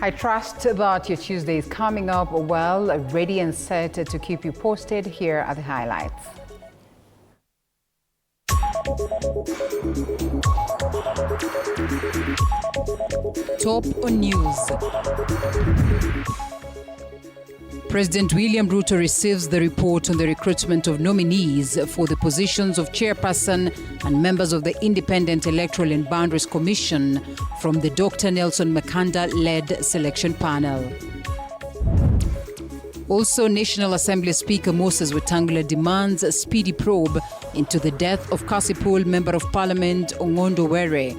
I trust that your Tuesday is coming up well, ready and set to keep you posted. Here are the highlights. Top on news. President William Ruto receives the report on the recruitment of nominees for the positions of chairperson and members of the Independent Electoral and Boundaries Commission from the Dr. Nelson Makanda-led selection panel. Also, National Assembly Speaker Moses Wetangula demands a speedy probe into the death of Kasipul Member of Parliament Ongondo Were.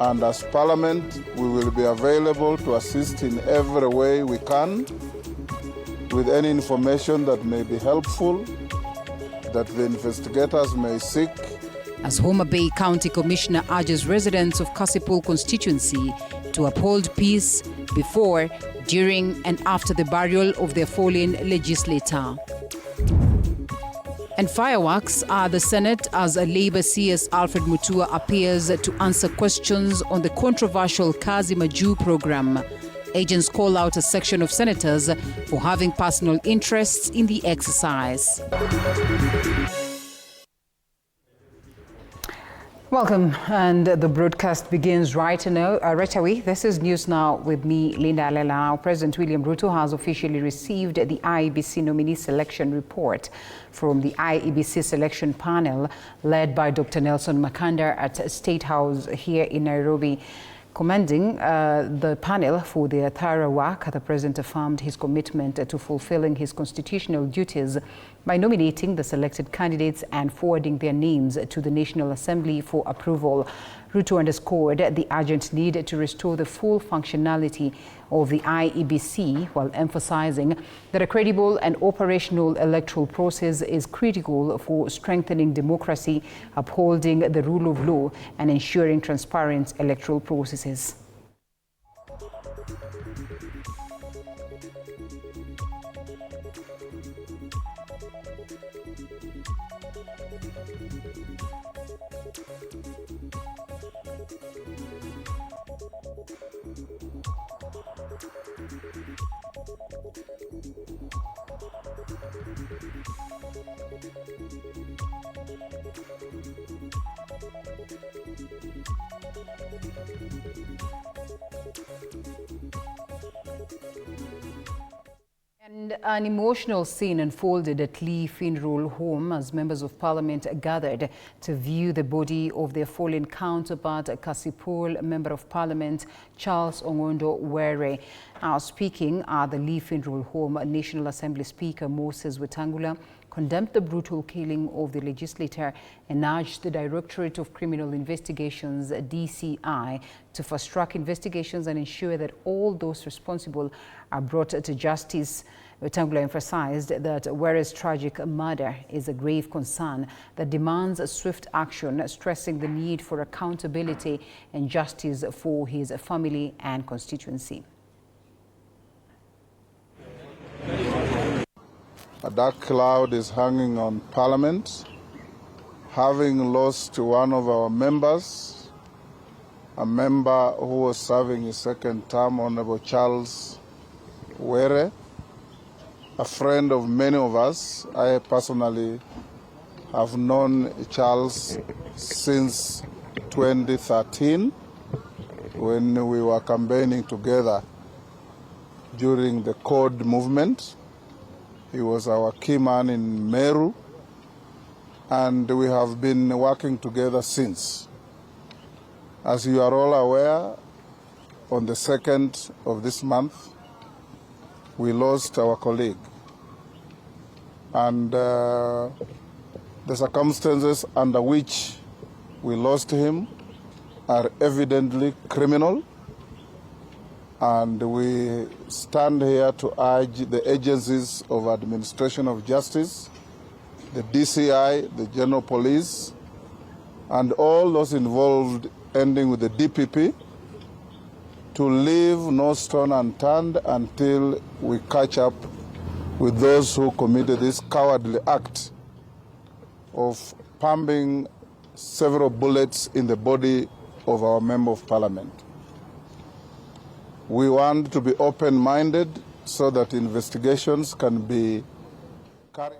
And as Parliament, we will be available to assist in every way we can with any information that may be helpful, that the investigators may seek. As Homa Bay County Commissioner urges residents of Kasipul constituency to uphold peace before, during and after the burial of their fallen legislator. And fireworks are the Senate as a Labour CS Alfred Mutua appears to answer questions on the controversial Kazi Maju program. Agents call out a section of senators for having personal interests in the exercise. Welcome, and the broadcast begins right away. This is News Now with me, Linda Alela. President William Ruto has officially received the IEBC nominee selection report from the IEBC selection panel led by Dr. Nelson Makanda at State House here in Nairobi. Commending the panel for their thorough work, the President affirmed his commitment to fulfilling his constitutional duties by nominating the selected candidates and forwarding their names to the National Assembly for approval. Ruto underscored the urgent need to restore the full functionality of the IEBC while emphasizing that a credible and operational electoral process is critical for strengthening democracy, upholding the rule of law, and ensuring transparent electoral processes. And an emotional scene unfolded at Lee Funeral Home as members of Parliament gathered to view the body of their fallen counterpart, Kasipul Member of Parliament Charles Ongondo Were. Speaking at the Lee Funeral Home, National Assembly Speaker Moses Wetangula condemned the brutal killing of the legislator and urged the Directorate of Criminal Investigations, DCI, to fast-track investigations and ensure that all those responsible are brought to justice. Wetangula emphasized that Were's tragic murder is a grave concern that demands a swift action, stressing the need for accountability and justice for his family and constituency. A dark cloud is hanging on Parliament, having lost one of our members, a member who was serving his second term, Honorable Charles Were, a friend of many of us. I personally have known Charles since 2013 when we were campaigning together during the Code movement. He was our key man in Meru, and we have been working together since. As you are all aware, on the 2nd of this month, we lost our colleague. And the circumstances under which we lost him are evidently criminal. And we stand here to urge the agencies of administration of justice, the DCI, the General Police, and all those involved, ending with the DPP, to leave no stone unturned until we catch up with those who committed this cowardly act of pumping several bullets in the body of our Member of Parliament. We want to be open-minded so that investigations can be carried.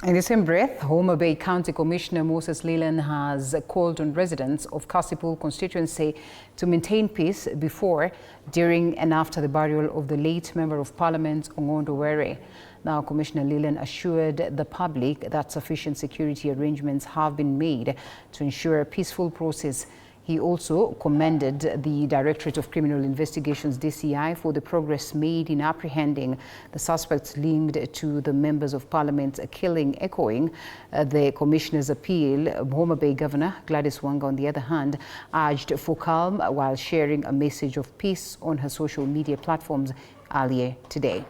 In the same breath, Homa Bay County Commissioner Moses Leland has called on residents of Kasipul constituency to maintain peace before, during and after the burial of the late Member of Parliament, Ongondo Were. Now, Commissioner Leland assured the public that sufficient security arrangements have been made to ensure a peaceful process. He also commended the Directorate of Criminal Investigations, DCI, for the progress made in apprehending the suspects linked to the Members of Parliament killing, echoing the Commissioner's appeal. Homa Bay Governor Gladys Wanga, on the other hand, urged for calm while sharing a message of peace on her social media platforms earlier today.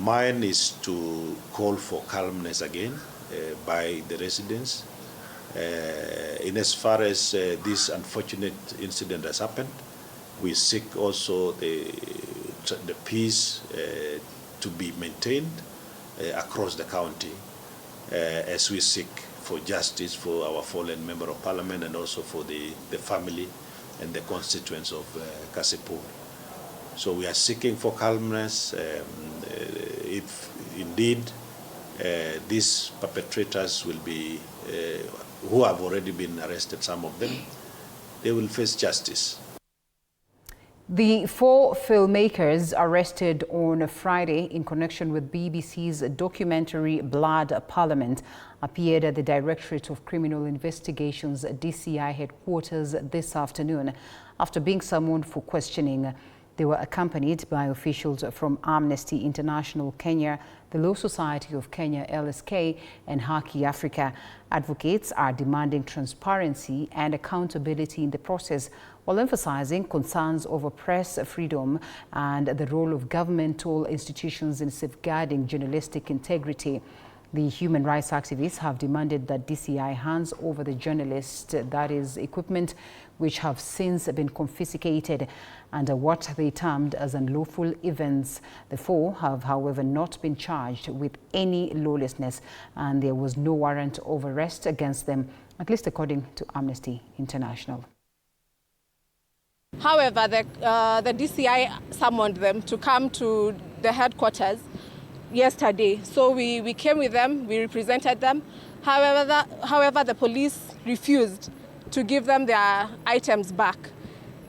Mine is to call for calmness again by the residents. In as far as this unfortunate incident has happened, we seek also the peace to be maintained across the county as we seek for justice for our fallen Member of Parliament and also for the family and the constituents of Kasipul. So we are seeking for calmness. If indeed these perpetrators will be who have already been arrested, some of them, they will face justice. The 4 filmmakers arrested on Friday in connection with BBC's documentary Blood Parliament appeared at the Directorate of Criminal Investigations DCI headquarters this afternoon after being summoned for questioning. They were accompanied by officials from Amnesty International Kenya, the Law Society of Kenya, LSK, and Haki Africa. Advocates are demanding transparency and accountability in the process, while emphasizing concerns over press freedom and the role of governmental institutions in safeguarding journalistic integrity. The human rights activists have demanded that DCI hands over the journalists, that is, equipment which have since been confiscated under what they termed as unlawful events. The 4 have, however, not been charged with any lawlessness, and there was no warrant of arrest against them, at least according to Amnesty International. However, the DCI summoned them to come to the headquarters yesterday. So we came with them, we represented them. However, the police refused to give them their items back.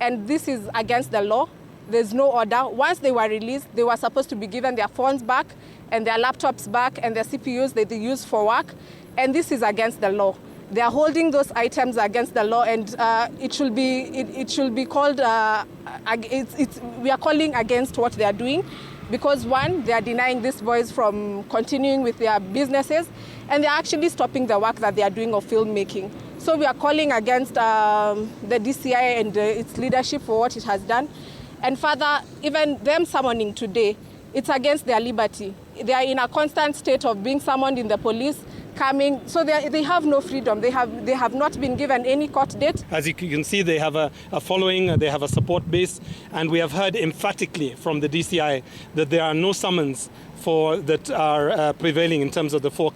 And this is against the law. There's no order. Once they were released, they were supposed to be given their phones back and their laptops back and their CPUs that they use for work. And this is against the law. They are holding those items against the law, and it should be called. We are calling against what they are doing, because 1, they are denying these boys from continuing with their businesses, and they are actually stopping the work that they are doing of filmmaking. So we are calling against the DCI and its leadership for what it has done, and further, even them summoning today, it's against their liberty. They are in a constant state of being summoned in the police, coming, so they have no freedom. They have not been given any court date. As you can see, they have a following, they have a support base, and we have heard emphatically from the DCI that there are no summons that are prevailing in terms of the 4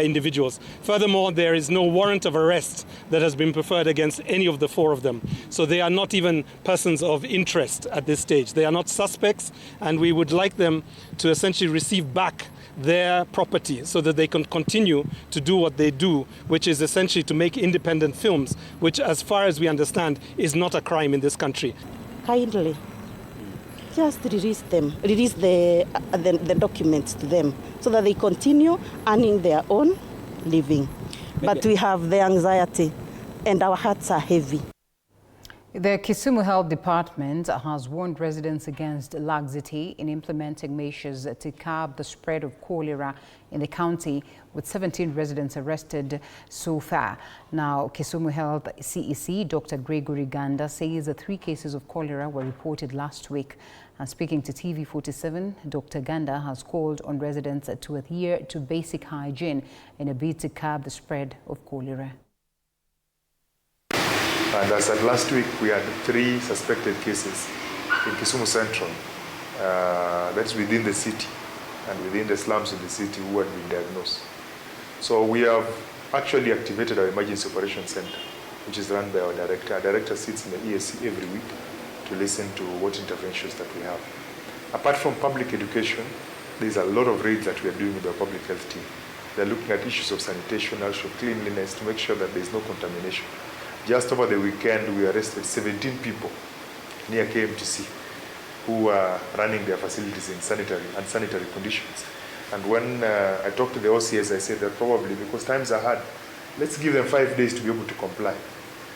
individuals. Furthermore, there is no warrant of arrest that has been preferred against any of the 4 of them. So they are not even persons of interest at this stage. They are not suspects, and we would like them to essentially receive back their property so that they can continue to do what they do, which is essentially to make independent films, which, as far as we understand, is not a crime in this country. Kindly, just release the documents to them so that they continue earning their own living. But we have the anxiety and our hearts are heavy. The Kisumu Health Department has warned residents against laxity in implementing measures to curb the spread of cholera in the county, with 17 residents arrested so far. Now, Kisumu Health CEC Dr. Gregory Ganda says that 3 cases of cholera were reported last week. And speaking to TV47, Dr. Ganda has called on residents to adhere to basic hygiene in a bid to curb the spread of cholera. And as at last week, we had 3 suspected cases in Kisumu Central. That's within the city and within the slums in the city who had been diagnosed. So we have actually activated our emergency operations center which is run by our director. Our director sits in the ESC every week to listen to what interventions that we have. Apart from public education, there's a lot of raids that we are doing with our public health team. They're looking at issues of sanitation, also cleanliness, to make sure that there's no contamination. Just over the weekend, we arrested 17 people near KMTC who are running their facilities in unsanitary conditions. And when I talked to the OCS, I said that probably because times are hard, let's give them 5 days to be able to comply.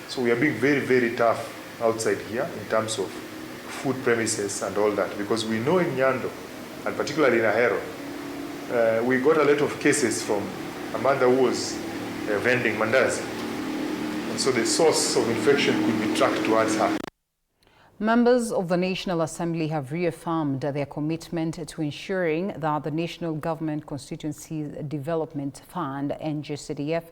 So we are being very, very tough outside here in terms of food premises and all that, because we know in Nyando, and particularly in Ahero, we got a lot of cases from a mother who was vending mandazi. And so the source of infection could be tracked towards her. Members of the National Assembly have reaffirmed their commitment to ensuring that the National Government Constituencies Development Fund, NGCDF,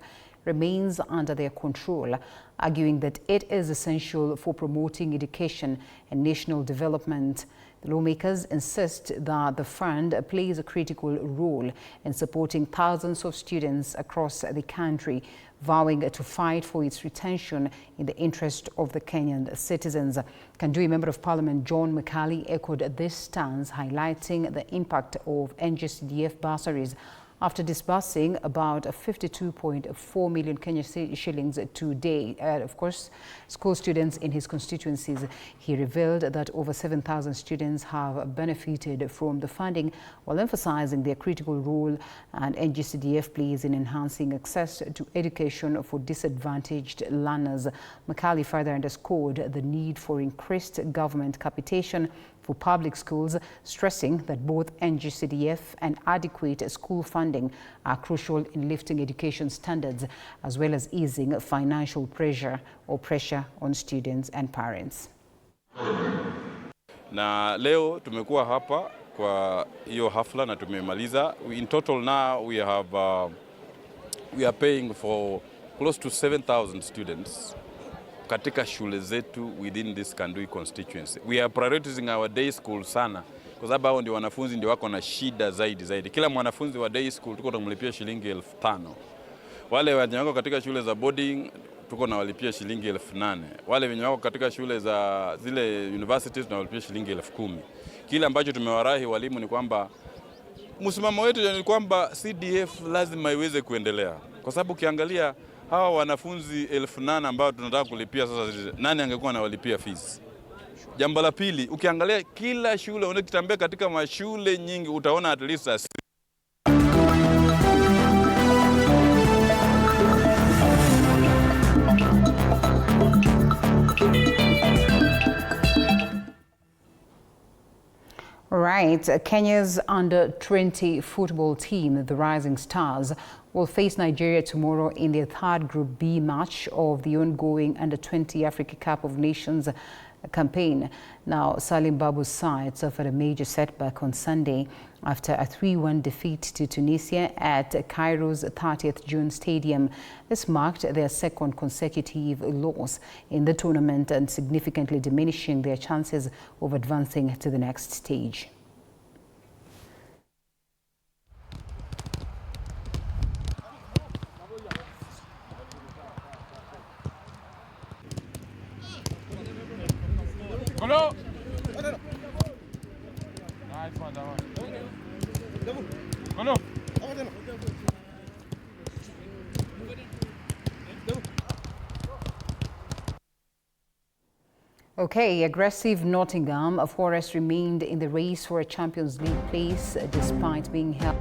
remains under their control, arguing that it is essential for promoting education and national development. The lawmakers insist that the fund plays a critical role in supporting thousands of students across the country, vowing to fight for its retention in the interest of the Kenyan citizens. Kandui Member of Parliament John Makali echoed this stance, highlighting the impact of NGCDF bursaries after disbursing about 52.4 million Kenyan shillings today. Of course, school students in his constituencies. He revealed that over 7,000 students have benefited from the funding, while emphasizing their critical role and NGCDF plays in enhancing access to education for disadvantaged learners. Makali further underscored the need for increased government capitation for public schools, stressing that both NGCDF and adequate school funding are crucial in lifting education standards, as well as easing financial pressure on students and parents. Na leo tumekuwa hapa kwa hiyo hafla na tumemaliza. In total now we are paying for close to 7,000 students katika shule zetu within this Kandui constituency. We are prioritizing our day school sana, kwa sababu hao ndio wanafunzi ndio wako na shida zaidi. Kila mwanafunzi wa day school tuko tunamlipia shilingi 5,000. Wale wenye wako katika shule za boarding tuko na walipia shilingi 8,000. Wale wenye wako katika shule za zile universities tunawalipia shilingi 10,000. Kile ambacho tumewarahi walimu ni kwamba msimamo wetu ni kwamba CDF lazima iweze kuendelea, kwa sababu ukiangalia hawa wanafunzi 8,000 ambao tunataka kulipia sasa, nani angekuwa anawalipia fees? Jambo la pili, ukiangalia kila shule unakitambia katika mashule nyingi utaona at least Right, Kenya's under-20 football team, the Rising Stars, will face Nigeria tomorrow in their third Group B match of the ongoing under-20 Africa Cup of Nations campaign. Now, Salim Babu's side suffered a major setback on Sunday after a 3-1 defeat to Tunisia at Cairo's 30th June Stadium. This marked their second consecutive loss in the tournament and significantly diminishing their chances of advancing to the next stage. Hello. Hello. Okay, aggressive Nottingham Forest remained in the race for a Champions League place despite being held.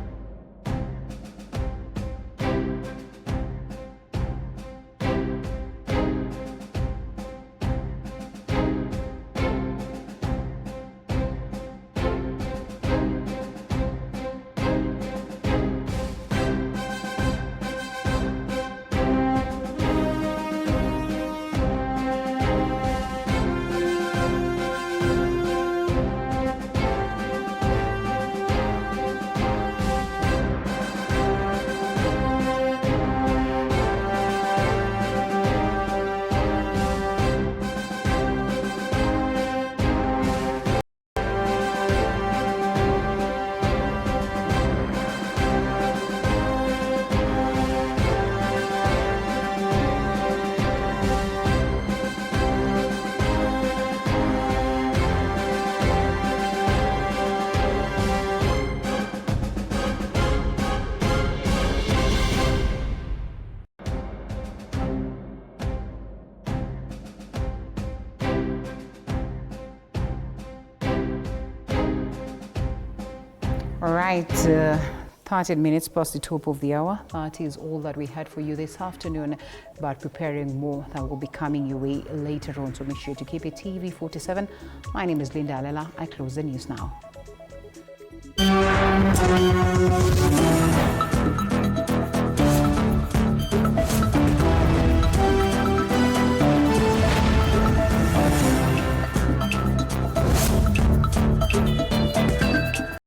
All right, 13 minutes past the top of the hour. That is all that we had for you this afternoon, but preparing more that will be coming your way later on. So make sure to keep it TV47. My name is Linda Alela. I close the news now.